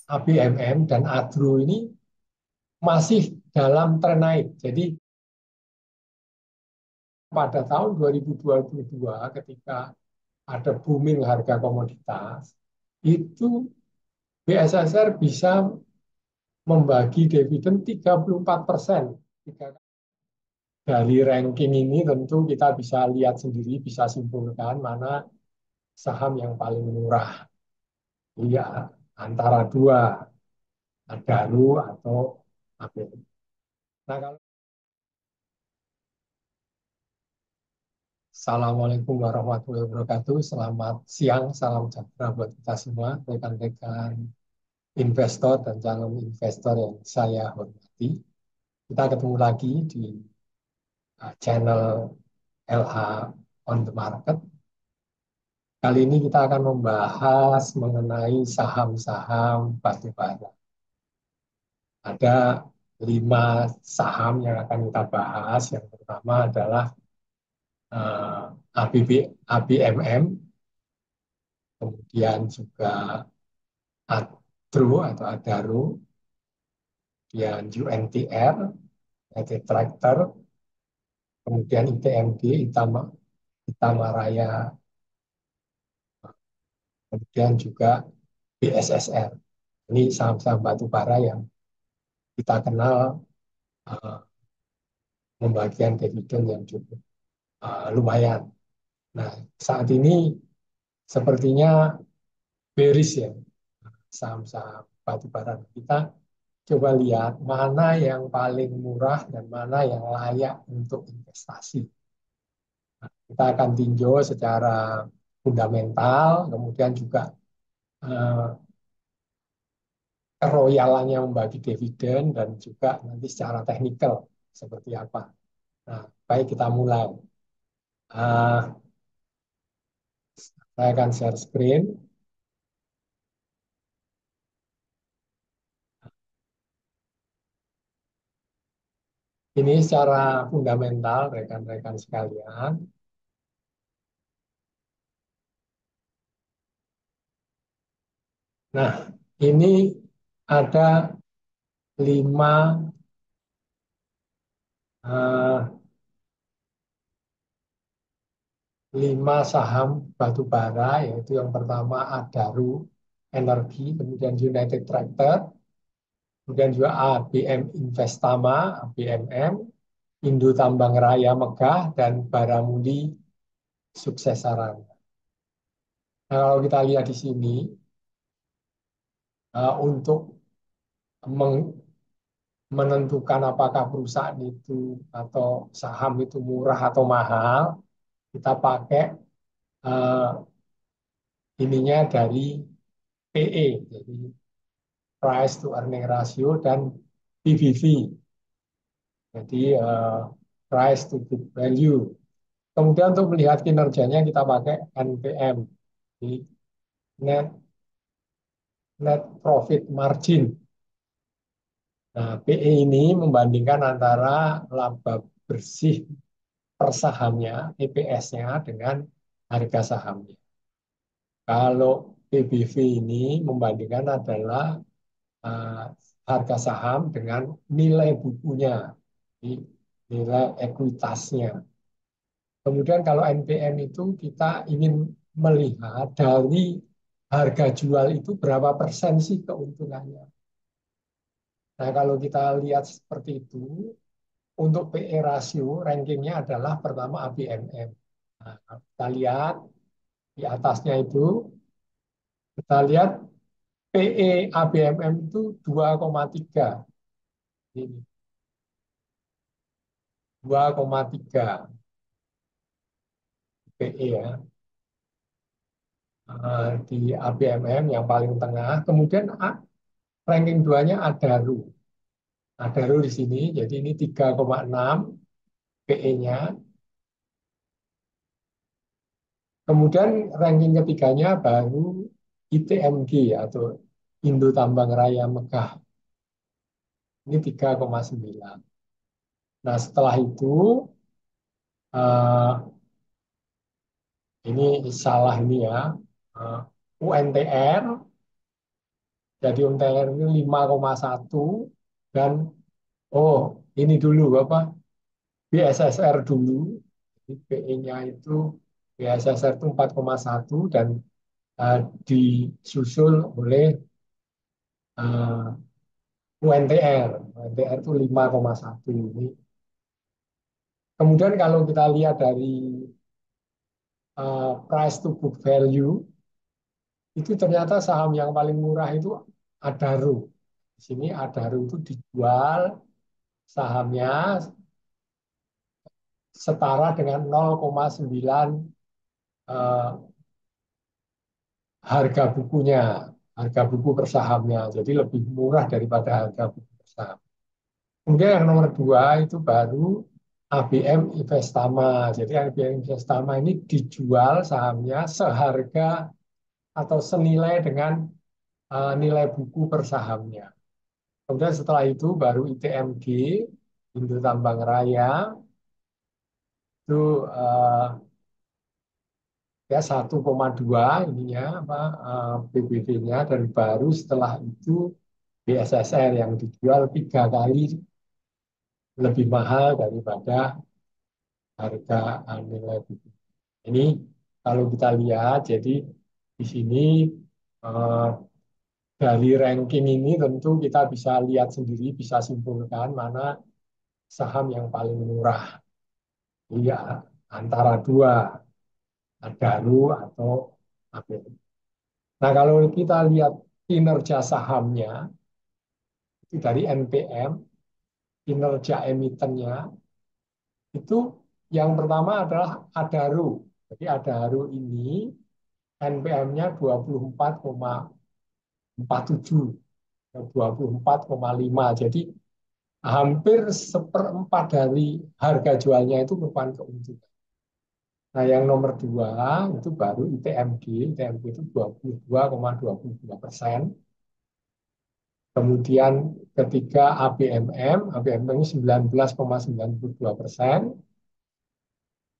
ABMM dan Adro ini masih dalam tren naik. Jadi pada tahun 2022 ketika ada booming harga komoditas, itu BSSR bisa membagi dividen 34%. Dari ranking ini tentu kita bisa lihat sendiri, bisa simpulkan mana saham yang paling murah. Iya, antara dua, Adaro atau ABM. Nah, kalau Assalamualaikum warahmatullahi wabarakatuh. Selamat siang, salam sejahtera buat kita semua, rekan-rekan investor dan calon investor yang saya hormati. Kita ketemu lagi di channel LH on the Market. Kali ini kita akan membahas mengenai saham-saham batubara. Ada 5 saham yang akan kita bahas. Yang pertama adalah ABMM, kemudian juga ADRO atau Adaro, kemudian UNTR, United Tractor, kemudian ITMG, Itama Raya, kemudian juga BSSR. Ini saham-saham batubara yang kita kenal uh, membagikan dividen yang cukup lumayan. Nah, saat ini sepertinya bearish ya saham-saham batubara. Kita coba lihat mana yang paling murah dan mana yang layak untuk investasi. Nah, kita akan tinjau secara fundamental, kemudian juga eh, keroyalannya membagi dividen dan juga nanti secara teknikal seperti apa. Nah, baik kita mulai. Uh, saya akan share screen. Ini secara fundamental, rekan-rekan sekalian. Nah, ini ada 5 eh, 5 saham batubara, yaitu yang pertama Adaro Energi, kemudian United Tractor, kemudian juga ABM Investama, ABMM, Indo Tambang Raya Megah, dan Baramudi Sukses Sarana. Nah, kalau kita lihat di sini, untuk menentukan apakah perusahaan itu atau saham itu murah atau mahal, kita pakai uh, ininya dari PE, jadi price to earning ratio dan PBV, jadi price to book value. Kemudian untuk melihat kinerjanya kita pakai NPM, jadi net net profit margin. Nah, PE ini membandingkan antara laba bersih per sahamnya, EPS-nya dengan harga sahamnya. Kalau PBV ini membandingkan adalah uh, harga saham dengan nilai bukunya, nilai ekuitasnya. Kemudian kalau NPM itu kita ingin melihat dari harga jual itu berapa persen sih keuntungannya. Nah, kalau kita lihat seperti itu, untuk PE rasio rankingnya adalah pertama ABMM. Nah, kita lihat di atasnya itu, kita lihat PE ABMM itu 2,3. Ini 2,3 PE ya. Di ABMM yang paling tengah. Kemudian ranking 2-nya Adaro. Adaro di sini, jadi ini 3,6 PE-nya. Kemudian ranking ketiganya baru ITMG atau Indo Tambang Raya Megah. Ini 3,9. Nah, setelah itu eh, ini salah ini ya. UNTR Jadi UNTR ini 5,1 dan oh ini dulu apa BSSR dulu. Jadi PE-nya itu BSSR itu 4,1 dan disusul oleh UNTR. UNTR itu 5,1 ini. Kemudian kalau kita lihat dari price to book value, itu ternyata saham yang paling murah itu Adaro. Di sini Adaro itu dijual sahamnya setara dengan 0,9 eh, harga bukunya, harga buku per sahamnya. Jadi lebih murah daripada harga buku per saham. Kemudian yang nomor dua itu baru ABM Investama. Jadi ABM Investama ini dijual sahamnya seharga atau senilai dengan nilai buku per sahamnya. Kemudian setelah itu baru ITMG, Indo Tambang Raya, itu ya 1,2 ininya apa PBB-nya, dan baru setelah itu BSSR yang dijual 3 kali lebih mahal daripada harga nilai buku. Ini kalau kita lihat, jadi di sini eh, dari ranking ini tentu kita bisa lihat sendiri, bisa simpulkan mana saham yang paling murah. Iya, antara dua, Adaro atau ABM. Nah, kalau kita lihat kinerja sahamnya, itu dari NPM, kinerja emitennya, itu yang pertama adalah Adaro. Jadi Adaro ini NPM-nya 24,47, 24,5. Jadi hampir seperempat dari harga jualnya itu merupakan keuntungan. Nah, yang nomor dua itu baru ITMG. ITMG itu 22,22%. Kemudian ketiga ABMM, ABMM ini 19,92%.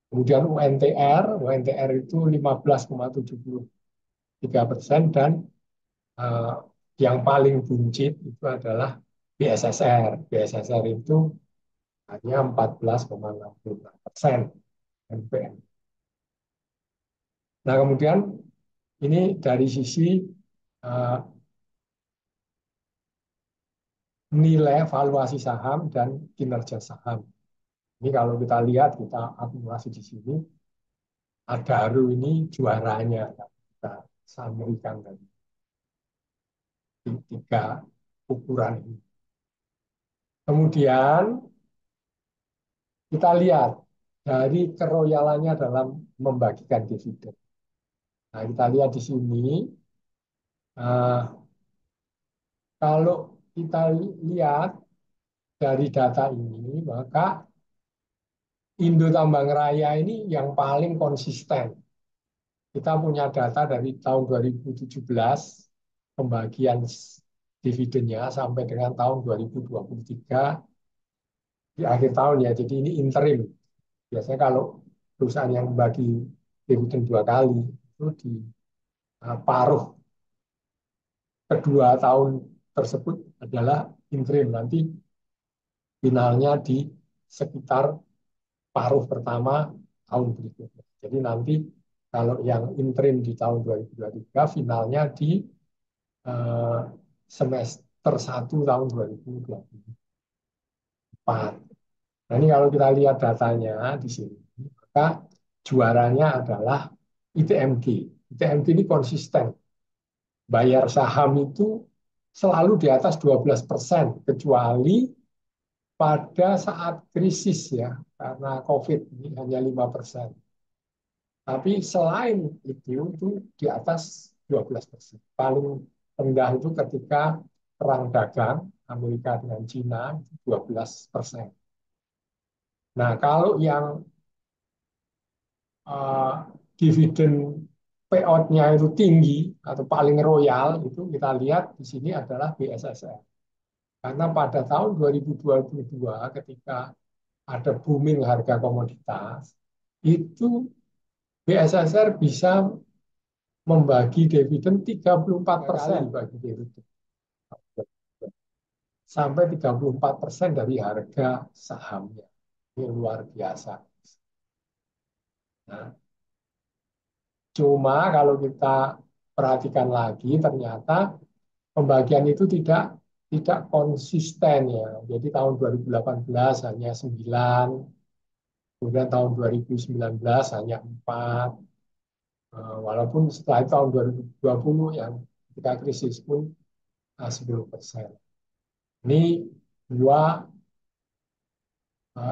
Kemudian UNTR, UNTR itu 15,73%. Dan eh, yang paling buncit itu adalah BSSR. BSSR itu hanya 14,66% NPM. Nah, kemudian ini dari sisi eh, nilai valuasi saham dan kinerja saham. Ini kalau kita lihat, kita akumulasi di sini, Adaro ini juaranya. Kita sampaikan dari tiga ukuran ini. Kemudian kita lihat dari keroyalannya dalam membagikan dividen. Nah, kita lihat di sini, kalau kita lihat dari data ini, maka Indo Tambang Raya ini yang paling konsisten. Kita punya data dari tahun 2017, pembagian dividennya sampai dengan tahun 2023 di akhir tahun ya. Jadi ini interim. Biasanya kalau perusahaan yang membagi dividen 2 kali itu di paruh kedua tahun tersebut adalah interim. Nanti finalnya di sekitar paruh pertama tahun berikutnya. Jadi nanti kalau yang interim di tahun 2023, finalnya di eh, semester 1 tahun 2024. Nah, ini kalau kita lihat datanya di sini, maka juaranya adalah ITMG. ITMG ini konsisten. Bayar saham itu selalu di atas 12%, kecuali pada saat krisis ya, karena COVID ini hanya 5%. Tapi selain itu di atas 12%. Paling rendah itu ketika perang dagang Amerika dengan Cina, 12%. Nah, kalau yang uh, dividen payout-nya itu tinggi atau paling royal, itu kita lihat di sini adalah BSSR. Karena pada tahun 2022 ketika ada booming harga komoditas, itu BSSR bisa membagi dividen 34% bagi dividen. sampai 34% dari harga sahamnya. Ini luar biasa. Nah, cuma kalau kita perhatikan lagi, ternyata pembagian itu tidak konsisten ya. Jadi tahun 2018 hanya 9, kemudian tahun 2019 hanya 4. Walaupun setelah itu tahun 2020 yang ketika krisis pun 10%. Ini dua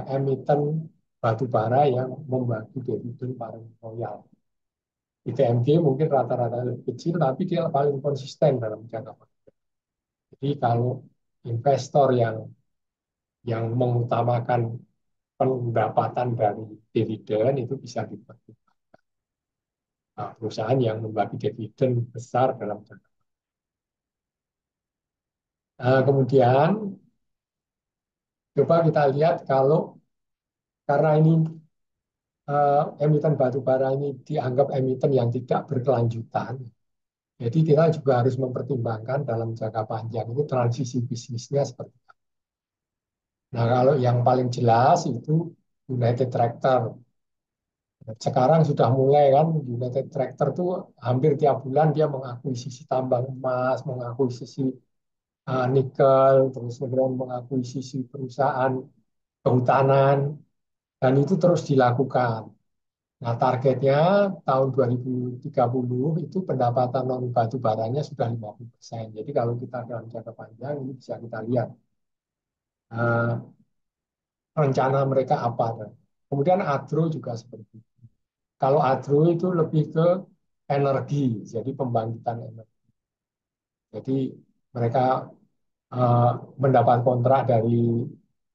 emiten batu bara yang membagi dividen paling royal. ITMG mungkin rata-rata lebih kecil, tapi dia paling konsisten dalam jangka panjang. Jadi kalau investor yang mengutamakan pendapatan dari dividen itu bisa dipertimbangkan. Nah, perusahaan yang membagi dividen besar dalam jangka. Kemudian coba kita lihat kalau karena ini emiten batu bara ini dianggap emiten yang tidak berkelanjutan. Jadi kita juga harus mempertimbangkan dalam jangka panjang itu transisi bisnisnya seperti apa. Nah, kalau yang paling jelas itu United Tractor. Sekarang sudah mulai kan United Tractor tuh hampir tiap bulan dia mengakuisisi tambang emas, mengakuisisi nikel, terus kemudian mengakuisisi perusahaan kehutanan, dan itu terus dilakukan. Nah, targetnya tahun 2030 itu pendapatan non batu baranya sudah 50%. Jadi kalau kita dalam jangka panjang ini bisa kita lihat rencana mereka apa. Kemudian agro juga seperti itu. Kalau agro itu lebih ke energi, jadi pembangkitan energi. Jadi mereka eh, mendapat kontrak dari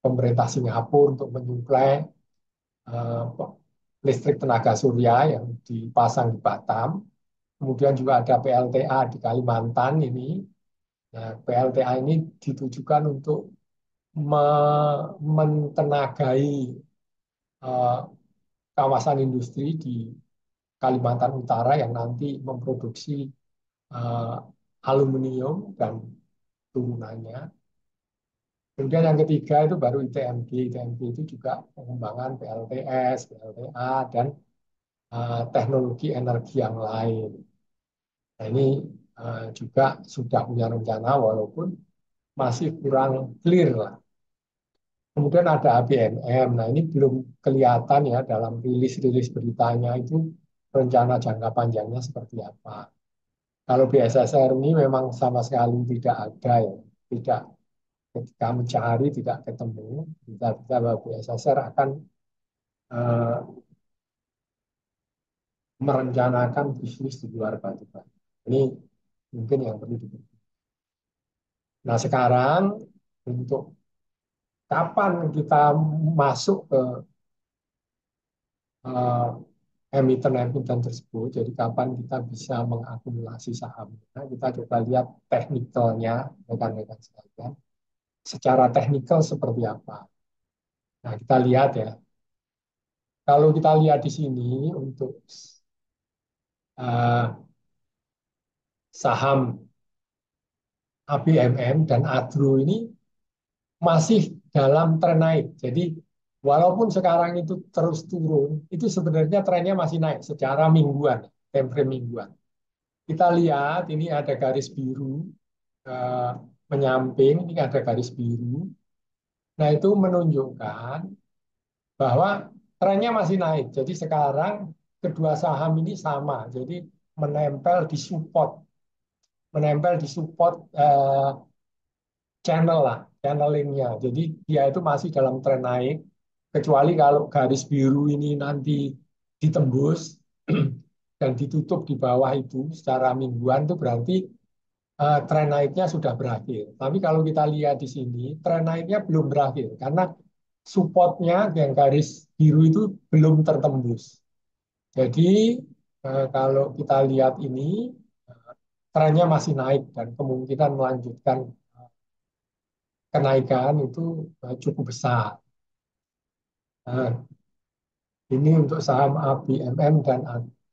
pemerintah Singapura untuk menyuplai eh, listrik tenaga surya yang dipasang di Batam. Kemudian juga ada PLTA di Kalimantan ini. Nah, PLTA ini ditujukan untuk mentenagai eh, kawasan industri di Kalimantan Utara yang nanti memproduksi eh, aluminium dan turunannya. Kemudian yang ketiga itu baru ITMG. ITMG itu juga pengembangan PLTS, PLTA, dan teknologi energi yang lain. Nah, ini juga sudah punya rencana walaupun masih kurang clear lah. Kemudian ada ABMM. Nah, ini belum kelihatan ya dalam rilis-rilis beritanya itu rencana jangka panjangnya seperti apa. Kalau BSSR ini memang sama sekali tidak ada ya, tidak ketika mencari tidak ketemu. Kita bahwa BSSR akan eh, merencanakan bisnis di luar batubara. Ini mungkin yang perlu dipikirkan. Nah, sekarang untuk kapan kita masuk ke eh, emiten-emiten tersebut, jadi kapan kita bisa mengakumulasi saham. Nah, kita coba lihat teknikalnya, rekan-rekan sekalian. Secara teknikal seperti apa? Nah, kita lihat ya. Kalau kita lihat di sini untuk uh, saham ABMM dan Adro ini masih dalam tren naik. Jadi walaupun sekarang itu terus turun, itu sebenarnya trennya masih naik secara mingguan, time frame mingguan. Kita lihat ini ada garis biru eh, menyamping, ini ada garis biru. Nah, itu menunjukkan bahwa trennya masih naik. Jadi sekarang kedua saham ini sama. Jadi menempel di support, menempel di support channel lah, channelingnya. Jadi dia itu masih dalam tren naik. Kecuali kalau garis biru ini nanti ditembus dan ditutup di bawah itu secara mingguan itu berarti tren naiknya sudah berakhir. Tapi kalau kita lihat di sini, tren naiknya belum berakhir karena supportnya yang garis biru itu belum tertembus. Jadi kalau kita lihat ini, trennya masih naik dan kemungkinan melanjutkan kenaikan itu cukup besar. Nah, ini untuk saham ABMM dan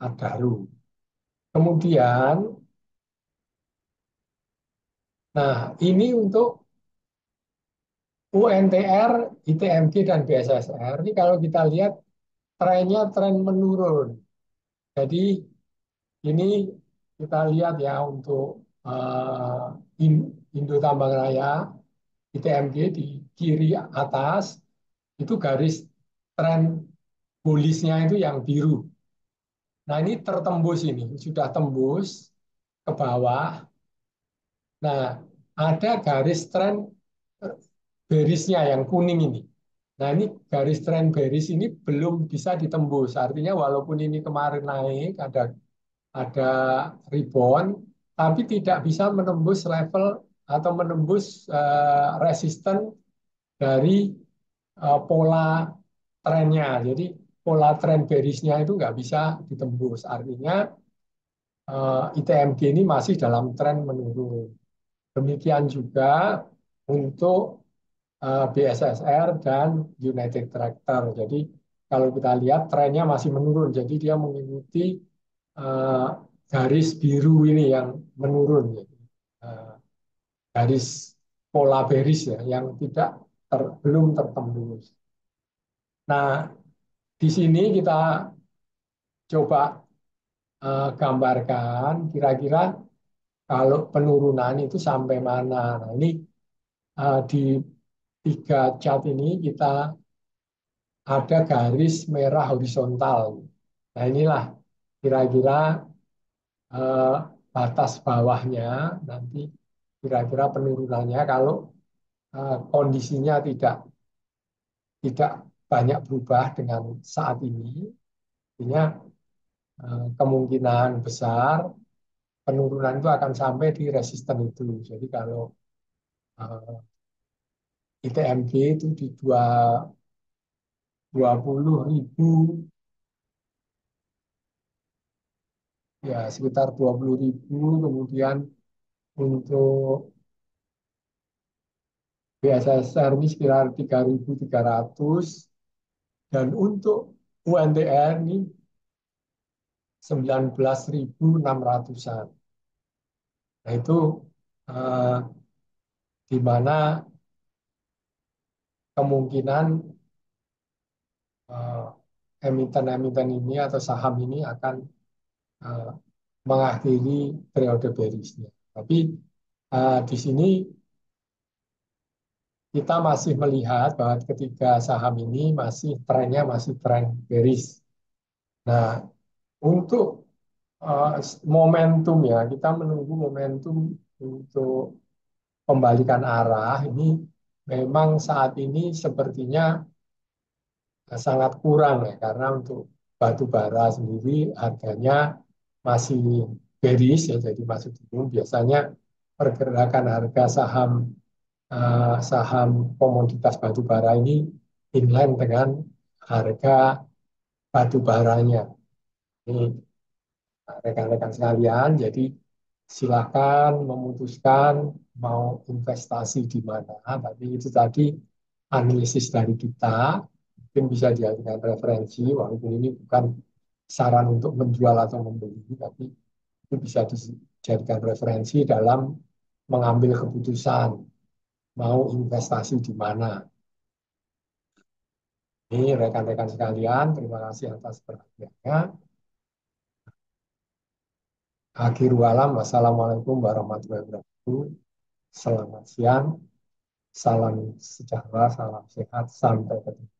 Adaro. Kemudian, nah ini untuk UNTR, ITMG, dan BSSR ini kalau kita lihat trennya tren menurun. Jadi ini kita lihat ya untuk Indo Tambang Raya, ITMG di kiri atas, itu garis tren bullish-nya itu yang biru. Nah ini tertembus ini, sudah tembus ke bawah. Nah ada garis tren bearish-nya yang kuning ini. Nah ini garis tren bearish ini belum bisa ditembus. Artinya walaupun ini kemarin naik, ada rebound, tapi tidak bisa menembus level atau menembus resisten dari pola trennya. Jadi pola tren bearish-nya itu nggak bisa ditembus. Artinya ITMG ini masih dalam tren menurun. Demikian juga untuk BSSR dan United Tractor. Jadi kalau kita lihat trennya masih menurun. Jadi dia mengikuti uh, garis biru ini yang menurun. Jadi, garis pola bearish ya yang tidak belum tertembus. Nah, di sini kita coba gambarkan kira-kira kalau penurunan itu sampai mana. Nah, ini di tiga chart ini kita ada garis merah horizontal. Nah, inilah kira-kira eh, batas bawahnya nanti kira-kira penurunannya kalau kondisinya tidak banyak berubah dengan saat ini, artinya kemungkinan besar penurunan itu akan sampai di resisten itu. Jadi kalau ITMG itu di 20.000, ya sekitar 20.000, kemudian untuk BSSR ini sekitar 3.300, dan untuk UNTR ini 19.600-an. Nah itu eh, di mana kemungkinan eh, emiten-emiten ini atau saham ini akan eh, mengakhiri periode bearish-nya. Tapi di sini kita masih melihat bahwa ketiga saham ini trennya masih tren bearish. Nah, untuk momentum ya, kita menunggu momentum untuk pembalikan arah ini memang saat ini sepertinya sangat kurang ya, karena untuk batu bara sendiri harganya masih bearish ya, jadi masih turun. Biasanya pergerakan harga saham komoditas batu bara ini inline dengan harga batu baranya. Ini rekan-rekan sekalian, jadi silakan memutuskan mau investasi di mana. Tapi itu tadi analisis dari kita, mungkin bisa dijadikan referensi, walaupun ini bukan saran untuk menjual atau membeli, tapi itu bisa dijadikan referensi dalam mengambil keputusan mau investasi di mana. Ini rekan-rekan sekalian, terima kasih atas perhatiannya. Akhirul alam, wassalamualaikum warahmatullahi wabarakatuh. Selamat siang, salam sejahtera, salam sehat, sampai ketemu.